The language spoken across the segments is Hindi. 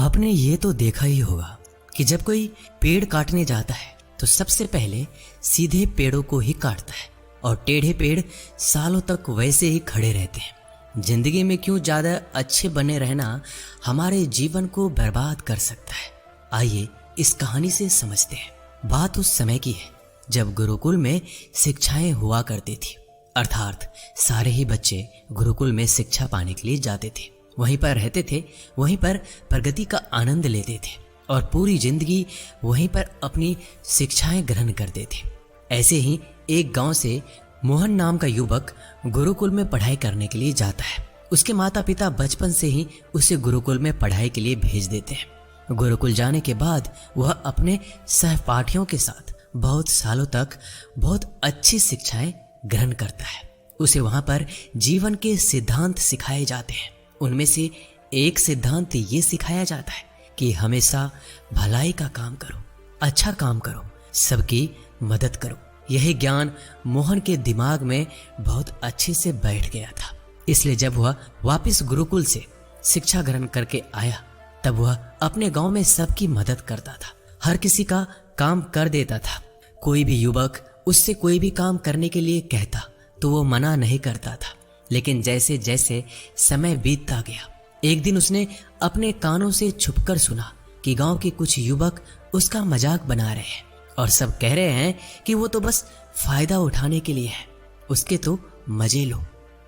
आपने ये तो देखा ही होगा कि जब कोई पेड़ काटने जाता है तो सबसे पहले सीधे पेड़ों को ही काटता है और टेढ़े पेड़ सालों तक वैसे ही खड़े रहते हैं। जिंदगी में क्यों ज्यादा अच्छे बने रहना हमारे जीवन को बर्बाद कर सकता है। आइए इस कहानी से समझते हैं। बात उस समय की है जब गुरुकुल में शिक्षाएं हुआ करती थी, अर्थात सारे ही बच्चे गुरुकुल में शिक्षा पाने के लिए जाते थे, वहीं पर रहते थे, वहीं पर प्रगति का आनंद लेते थे और पूरी जिंदगी वहीं पर अपनी शिक्षाएं ग्रहण करते थे। ऐसे ही एक गांव से मोहन नाम का युवक गुरुकुल में पढ़ाई करने के लिए जाता है। उसके माता पिता बचपन से ही उसे गुरुकुल में पढ़ाई के लिए भेज देते हैं। गुरुकुल जाने के बाद वह अपने सहपाठियों के साथ बहुत सालों तक बहुत अच्छी शिक्षाएं ग्रहण करता है। उसे वहां पर जीवन के सिद्धांत सिखाए जाते हैं। उनमें से एक सिद्धांत ये सिखाया जाता है कि हमेशा भलाई का काम करो, अच्छा काम करो, सबकी मदद करो। यही ज्ञान मोहन के दिमाग में बहुत अच्छे से बैठ गया था। इसलिए जब वह वापस गुरुकुल से शिक्षा ग्रहण करके आया तब वह अपने गांव में सबकी मदद करता था, हर किसी का काम कर देता था। कोई भी युवक उससे कोई भी काम करने के लिए कहता तो वो मना नहीं करता था। लेकिन जैसे जैसे समय बीतता गया, एक दिन उसने अपने कानों से छुपकर सुना कि गांव के कुछ युवक उसका मजाक बना रहे हैं और सब कह रहे हैं कि वो तो बस फायदा उठाने के लिए है, उसके तो मजे लो,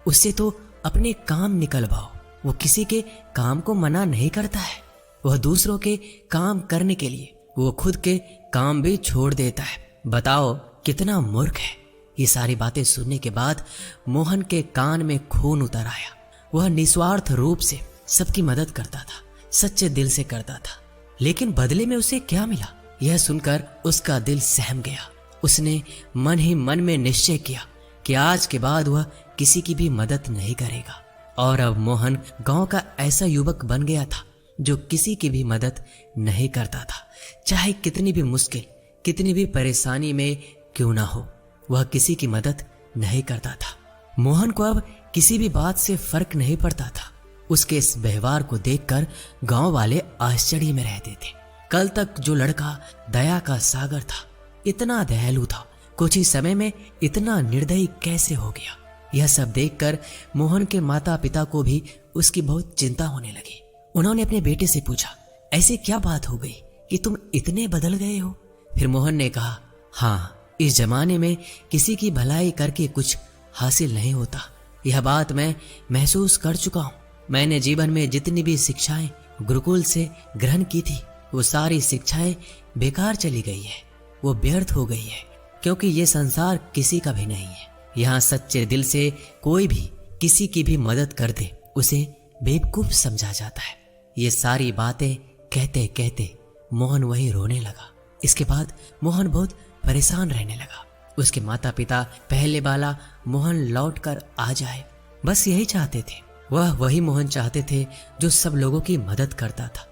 उससे तो अपने काम निकलवाओ। वो किसी के काम को मना नहीं करता है, वह दूसरों के काम करने के लिए वो खुद के काम भी छोड़ देता है। बताओ कितना मूर्ख है। ये सारी बातें सुनने के बाद मोहन के कान में खून उतर आया। वह निस्वार्थ रूप से सबकी मदद करता था, सच्चे दिल से करता था, लेकिन बदले में उसे क्या मिला यह सुनकर उसका दिल सहम गया। उसने मन ही मन में निश्चय किया कि आज के बाद वह किसी की भी मदद नहीं करेगा। और अब मोहन गांव का ऐसा युवक बन गया था जो किसी की भी मदद नहीं करता था, चाहे कितनी भी मुश्किल, कितनी भी परेशानी में क्यों ना हो, वह किसी की मदद नहीं करता था। मोहन को अब किसी भी बात से फर्क नहीं पड़ता था। उसके इस व्यवहार को देखकर गांव वाले आश्चर्य में रहते थे। कल तक जो लड़का दया का सागर था, इतना दयालु था, कुछ ही समय में इतना निर्दयी कैसे हो गया। यह सब देखकर मोहन के माता पिता को भी उसकी बहुत चिंता होने लगी। उन्होंने अपने बेटे से पूछा, ऐसी क्या बात हो गई कि तुम इतने बदल गए हो? फिर मोहन ने कहा, हाँ, इस जमाने में किसी की भलाई करके कुछ हासिल नहीं होता। यह बात मैं महसूस कर चुका हूँ। मैंने जीवन में जितनी भी शिक्षाएं गुरुकुल से ग्रहण की थी, वो सारी शिक्षाएं बेकार चली गई है, वो व्यर्थ हो गई है, क्योंकि ये संसार किसी का भी नहीं है। यहाँ सच्चे दिल से कोई भी किसी की भी मदद कर दे उसे बेवकूफ समझा जाता है। ये सारी बातें कहते कहते मोहन वहीं रोने लगा। इसके बाद मोहन बहुत परेशान रहने लगा। उसके माता पिता पहले वाला मोहन लौट कर आ जाए, बस यही चाहते थे। वह वही मोहन चाहते थे जो सब लोगों की मदद करता था।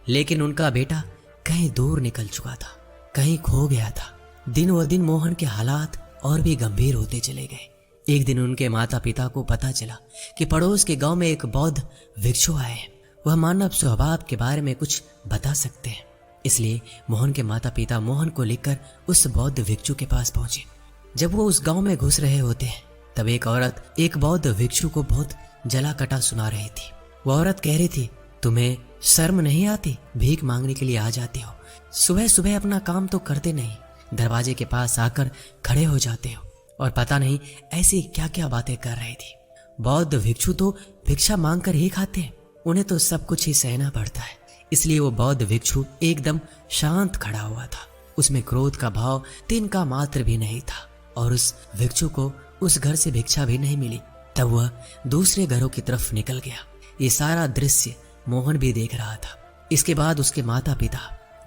लेकिन उनका बेटा कहीं दूर निकल चुका था, कहीं खो गया था। दिन व दिन मोहन के हालात और भी गंभीर होते चले गए। एक दिन उनके माता पिता को पता चला कि पड़ोस के गांव में एक बौद्ध भिक्षु आए हैं। वह मानव स्वभाव के बारे में कुछ बता सकते हैं। इसलिए मोहन के माता पिता मोहन को लेकर उस बौद्ध भिक्षु के पास पहुंचे। जब वो उस गांव में घुस रहे होते हैं तब एक औरत एक बौद्ध भिक्षु को बहुत जला कटा सुना रही थी। वो औरत कह रही थी, तुम्हें शर्म नहीं आती? भीख मांगने के लिए आ जाते हो, सुबह सुबह अपना काम तो करते नहीं, दरवाजे के पास आकर खड़े हो जाते हो, और पता नहीं ऐसी क्या क्या बातें कर रही थी। बौद्ध भिक्षु तो भिक्षा मांग कर ही खाते हैं, उन्हें तो सब कुछ ही सहना पड़ता है। इसलिए वो बौद्ध भिक्षु एकदम शांत खड़ा हुआ था। उसमें क्रोध का भाव तिनका मात्र भी नहीं था और उस भिक्षु को उस घर से भिक्षा भी नहीं मिली। तब वह दूसरे घरों की तरफ निकल गया। ये सारा दृश्य मोहन भी देख रहा था। इसके बाद उसके माता पिता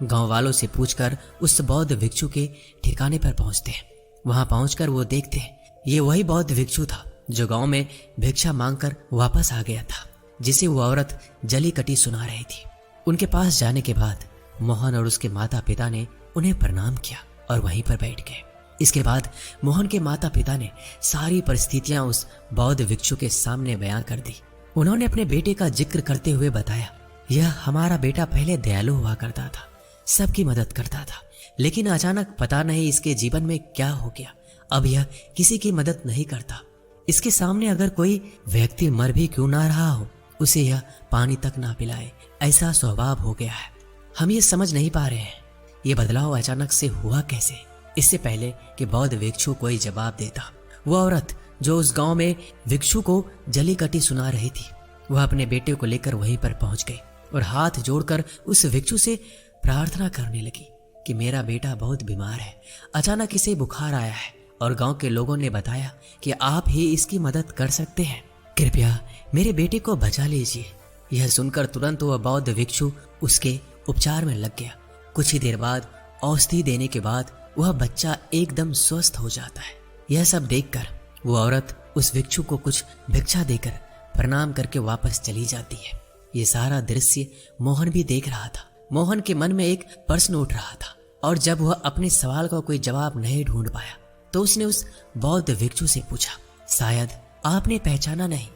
गांव वालों से पूछकर उस बौद्ध भिक्षु के ठिकाने पर पहुंचते हैं। वहां पहुंचकर वो देखते हैं ये वही बौद्ध भिक्षु था जो गांव में भिक्षा मांगकर वापस आ गया था, जिसे वो औरत जली कटी सुना रही थी। उनके पास जाने के बाद मोहन और उसके माता पिता ने उन्हें प्रणाम किया और वहीं पर बैठ गए। इसके बाद मोहन के माता पिता ने सारी परिस्थितियां उस बौद्ध भिक्षु के सामने बयां कर दी। उन्होंने अपने बेटे का जिक्र करते हुए बताया, यह हमारा बेटा पहले दयालु हुआ करता था, सबकी मदद करता था, लेकिन अचानक पता नहीं इसके जीवन में क्या हो गया, अब यह किसी की मदद नहीं करता। इसके सामने अगर कोई व्यक्ति मर भी क्यों ना रहा हो, उसे यह पानी तक ना पिलाए, ऐसा स्वभाव हो गया है। हम ये समझ नहीं पा रहे हैं ये बदलाव अचानक से हुआ कैसे। इससे पहले कि बौद्ध भिक्षु कोई जवाब देता, वो औरत जो उस गांव में भिक्षु को जली कटी सुना रही थी, वह अपने बेटे को लेकर वहीं पर पहुंच गई और हाथ जोड़कर उस भिक्षु से प्रार्थना करने लगी कि मेरा बेटा बहुत बीमार है, अचानक इसे बुखार आया है और गांव के लोगों ने बताया कि आप ही इसकी मदद कर सकते हैं, कृपया मेरे बेटे को बचा लीजिए। यह सुनकर तुरंत वह बौद्ध भिक्षु उसके उपचार में लग गया। कुछ ही देर बाद औषधि देने के बाद वह बच्चा एकदम स्वस्थ हो जाता है। यह सब देखकर वो औरत उस भिक्षु को कुछ भिक्षा देकर प्रणाम करके वापस चली जाती है। ये सारा दृश्य मोहन भी देख रहा था। मोहन के मन में एक प्रश्न उठ रहा था और जब वह अपने सवाल का कोई जवाब नहीं ढूंढ पाया तो उसने उस बौद्ध भिक्षु से पूछा, शायद आपने पहचाना नहीं,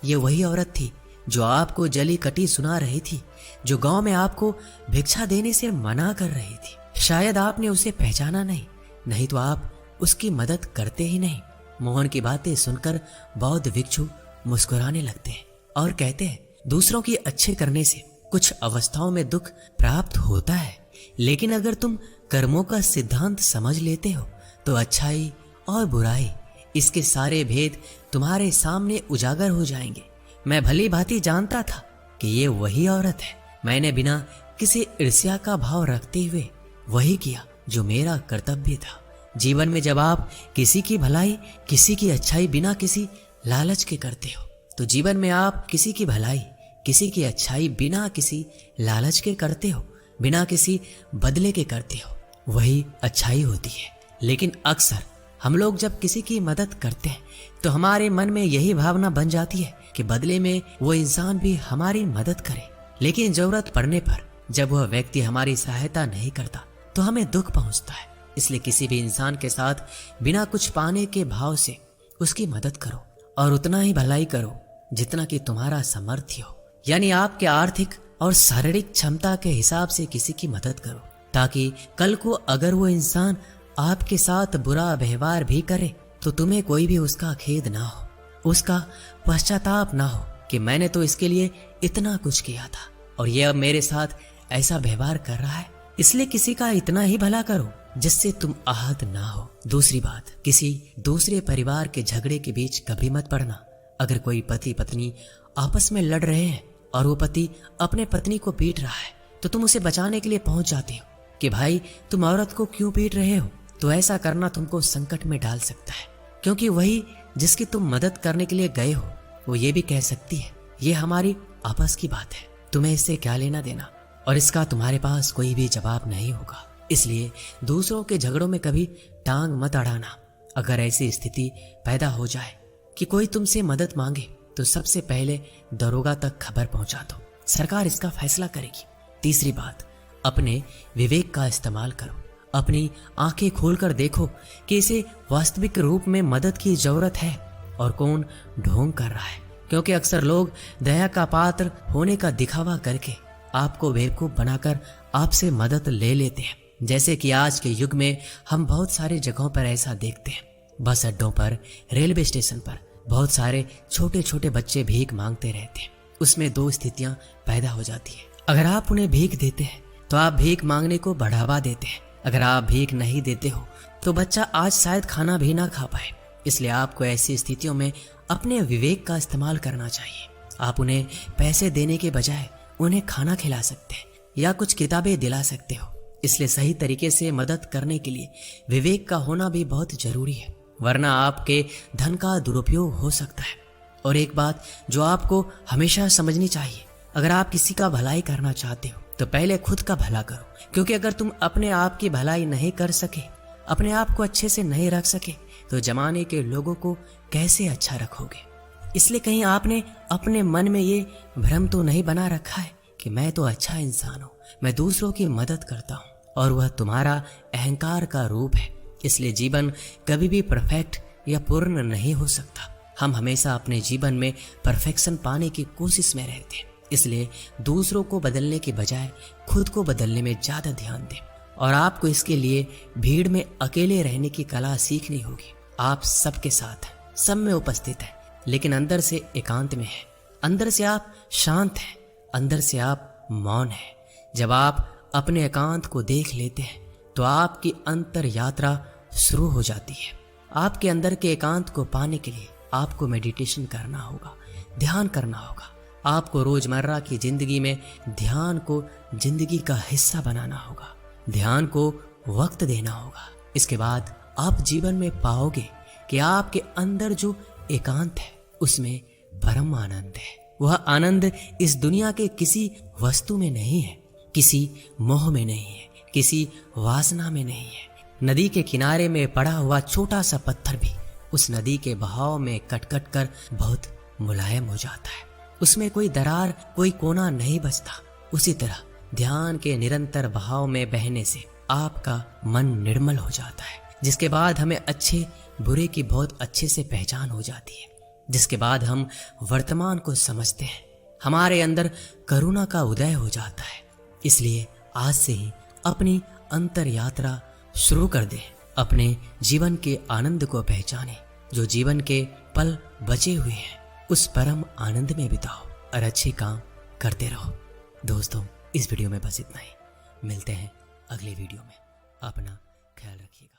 ये वही औरत थी जो आपको जली कटी सुना रही थी, जो गांव में आपको भिक्षा देने से मना कर रही थी। शायद आपने उसे पहचाना नहीं तो आप उसकी मदद करते ही नहीं। मोहन की बातें सुनकर बौद्ध भिक्षु मुस्कुराने लगते हैं और कहते हैं, दूसरों की अच्छे करने से कुछ अवस्थाओं में दुख प्राप्त होता है, लेकिन अगर तुम कर्मों का सिद्धांत समझ लेते हो तो अच्छाई और बुराई, इसके सारे भेद तुम्हारे सामने उजागर हो जाएंगे। मैं भली भांति जानता था कि ये वही औरत है। मैंने बिना किसी ईर्ष्या का भाव रखते हुए वही किया जो मेरा कर्तव्य था। जीवन में जब आप किसी की भलाई, किसी की अच्छाई बिना किसी लालच के करते हो, तो जीवन में आप किसी की भलाई, किसी की अच्छाई बिना किसी लालच के करते हो, बिना किसी बदले के करते हो, वही अच्छाई होती है। लेकिन अक्सर हम लोग जब किसी की मदद करते हैं तो हमारे मन में यही भावना बन जाती है कि बदले में वो इंसान भी हमारी मदद करे, लेकिन जरूरत पड़ने पर जब वह व्यक्ति हमारी सहायता नहीं करता तो हमें दुख पहुंचता है। इसलिए किसी भी इंसान के साथ बिना कुछ पाने के भाव से उसकी मदद करो और उतना ही भलाई करो जितना कि तुम्हारा सामर्थ्य हो, यानी आपके आर्थिक और शारीरिक क्षमता के हिसाब से किसी की मदद करो, ताकि कल को अगर वो इंसान आपके साथ बुरा व्यवहार भी करे तो तुम्हें कोई भी उसका खेद ना हो, उसका पश्चाताप ना हो कि मैंने तो इसके लिए इतना कुछ किया था और ये अब मेरे साथ ऐसा व्यवहार कर रहा है। इसलिए किसी का इतना ही भला करो जिससे तुम आहत ना हो। दूसरी बात, किसी दूसरे परिवार के झगड़े के बीच कभी मत पड़ना। अगर कोई पति पत्नी आपस में लड़ रहे हैं और वो पति अपने पत्नी को पीट रहा है तो तुम उसे बचाने के लिए पहुंच जाते हो कि भाई तुम औरत को क्यों पीट रहे हो, तो ऐसा करना तुमको संकट में डाल सकता है, क्योंकि वही जिसकी तुम मदद करने के लिए गए हो वो ये भी कह सकती है ये हमारी आपस की बात है, तुम्हें इससे क्या लेना देना, और इसका तुम्हारे पास कोई भी जवाब नहीं होगा। इसलिए दूसरों के झगड़ों में कभी टांग मत अड़ाना। अगर ऐसी स्थिति पैदा हो जाए कि कोई तुमसे मदद मांगे तो सबसे पहले दरोगा तक खबर पहुंचा दो, सरकार इसका फैसला करेगी। तीसरी बात, अपने विवेक का इस्तेमाल करो। अपनी आंखें खोलकर देखो कि इसे वास्तविक रूप में मदद की जरूरत है और कौन ढोंग कर रहा है, क्योंकि अक्सर लोग दया का पात्र होने का दिखावा करके आपको बेवकूफ बनाकर आपसे मदद ले लेते हैं। जैसे कि आज के युग में हम बहुत सारे जगहों पर ऐसा देखते हैं। बस अड्डों पर, रेलवे स्टेशन पर बहुत सारे छोटे छोटे बच्चे भीख मांगते रहते हैं। उसमें दो स्थितियां पैदा हो जाती है। अगर आप उन्हें भीख देते हैं तो आप भीख मांगने को बढ़ावा देते हैं। अगर आप भीख नहीं देते हो तो बच्चा आज शायद खाना भी ना खा पाए। इसलिए आपको ऐसी स्थितियों में अपने विवेक का इस्तेमाल करना चाहिए। आप उन्हें पैसे देने के बजाय उन्हें खाना खिला सकते हैं या कुछ किताबें दिला सकते हो। इसलिए सही तरीके से मदद करने के लिए विवेक का होना भी बहुत जरूरी है, वरना आपके धन का दुरुपयोग हो सकता है। और एक बात जो आपको हमेशा समझनी चाहिए, अगर आप किसी का भलाई करना चाहते हो तो पहले खुद का भला करो, क्योंकि अगर तुम अपने आप की भलाई नहीं कर सके, अपने आप को अच्छे से नहीं रख सके, तो जमाने के लोगों को कैसे अच्छा रखोगे। इसलिए कहीं आपने अपने मन में ये भ्रम तो नहीं बना रखा है कि मैं तो अच्छा इंसान हूँ, मैं दूसरों की मदद करता हूँ, और वह तुम्हारा अहंकार का रूप है। इसलिए जीवन कभी भी परफेक्ट या पूर्ण नहीं हो सकता। हम हमेशा अपने जीवन में परफेक्शन पाने की कोशिश में रहते हैं। इसलिए दूसरों को बदलने के बजाय खुद को बदलने में ज्यादा ध्यान दें। और आपको इसके लिए भीड़ में अकेले रहने की कला सीखनी होगी। आप सबके साथ हैं, सब में उपस्थित हैं, लेकिन अंदर से एकांत में हैं। अंदर से आप शांत हैं, अंदर से आप मौन हैं। जब आप अपने एकांत को देख लेते हैं तो आपकी अंतर यात्रा शुरू हो जाती है। आपके अंदर के एकांत को पाने के लिए आपको मेडिटेशन करना होगा, ध्यान करना होगा। आपको रोजमर्रा की जिंदगी में ध्यान को जिंदगी का हिस्सा बनाना होगा, ध्यान को वक्त देना होगा। इसके बाद आप जीवन में पाओगे कि आपके अंदर जो एकांत है उसमें परम आनंद है। वह आनंद इस दुनिया के किसी वस्तु में नहीं है, किसी मोह में नहीं है, किसी वासना में नहीं है। नदी के किनारे में पड़ा हुआ छोटा सा पत्थर भी उस नदी के बहाव में कट कट कर बहुत मुलायम हो जाता है। उसमें कोई दरार, कोई कोना नहीं बचता। उसी तरह ध्यान के निरंतर बहाव में बहने से आपका मन निर्मल हो जाता है, जिसके बाद हमें अच्छे बुरे की बहुत अच्छे से पहचान हो जाती है, जिसके बाद हम वर्तमान को समझते हैं। हमारे अंदर करुणा का उदय हो जाता है। इसलिए आज से ही अपनी अंतर यात्रा शुरू कर दें। अपने जीवन के आनंद को पहचानें। जो जीवन के पल बचे हुए हैं उस परम आनंद में बिताओ और अच्छे काम करते रहो। दोस्तों, इस वीडियो में बस इतना ही। मिलते हैं अगले वीडियो में। अपना ख्याल रखिएगा।